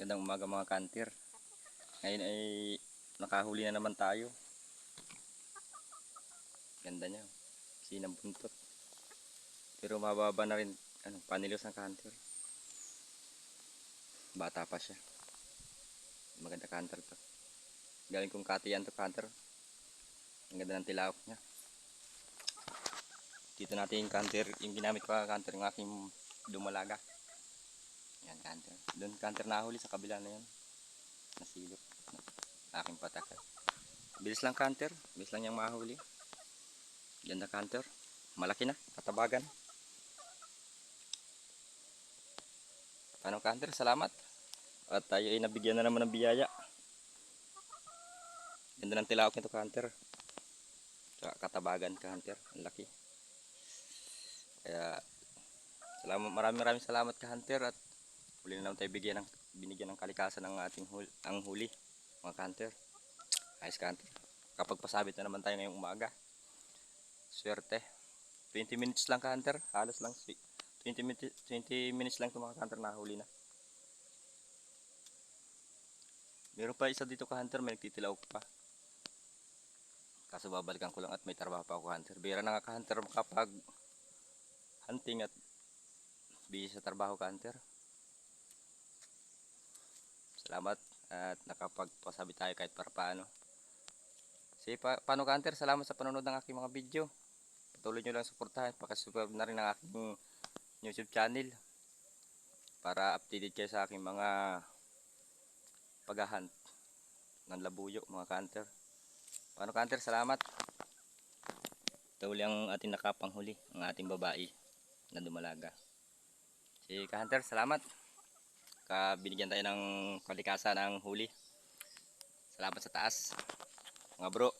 Gandang umaga mga kanter. Ngayon ay nakahuli na naman tayo. Ganda niya. Sinang buntot. Pero mababa na rin panilos ng kanter. Bata pa siya. Maganda kanter to. Galing kong katiyan to kanter. Ang ganda ng tilawak niya. Dito natin yung kanter, yung ginamit ko kanter ng aking dumalaga. Yan kanter. Doon kanter nahuli sa kabila na yan. Nasilip. Aking patakal. Bilis lang kanter. Bilis lang niyang mahuli. Ganda kanter. Malaki na. Katabagan. Paano kanter? Salamat. At tayo ay nabigyan na naman ng biyaya. Ganda ng tilawak nito kanter. Tsaka katabagan kanter. Ang laki. Kaya maraming salamat kanter. At huli na naman tayo binigyan ng kalikasan ng ating huli. Mga kanter. Ayos kanter. Kapag pasabit na naman tayo ngayong umaga. Swerte. 20 minutes lang kanter. Halos lang 20 minutes lang itong mga kanter na huli na. Meron pa isa dito ka hunter, may nagtitilaw pa. Kaso babalikan ko lang at may trabaho pa ako hunter. Bira na nga ka hunter kapag hunting at busy sa trabaho ka hunter. Salamat at nakapagpasabi tayo kahit para paano. Sige paano ka hunter, salamat sa panonood ng aking mga video. Patuloy nyo lang suportahan. Pakisubscribe na rin ang aking YouTube channel para updated kayo sa aking mga paghahunt ng labuyo mga kanter. Paano kanter, salamat. Ito uli ang ating nakapanghuli, ang ating babae na dumalaga. Si kanter, salamat. Binigyan tayo ng kalikasan ng huli. Salamat sa taas mga bro.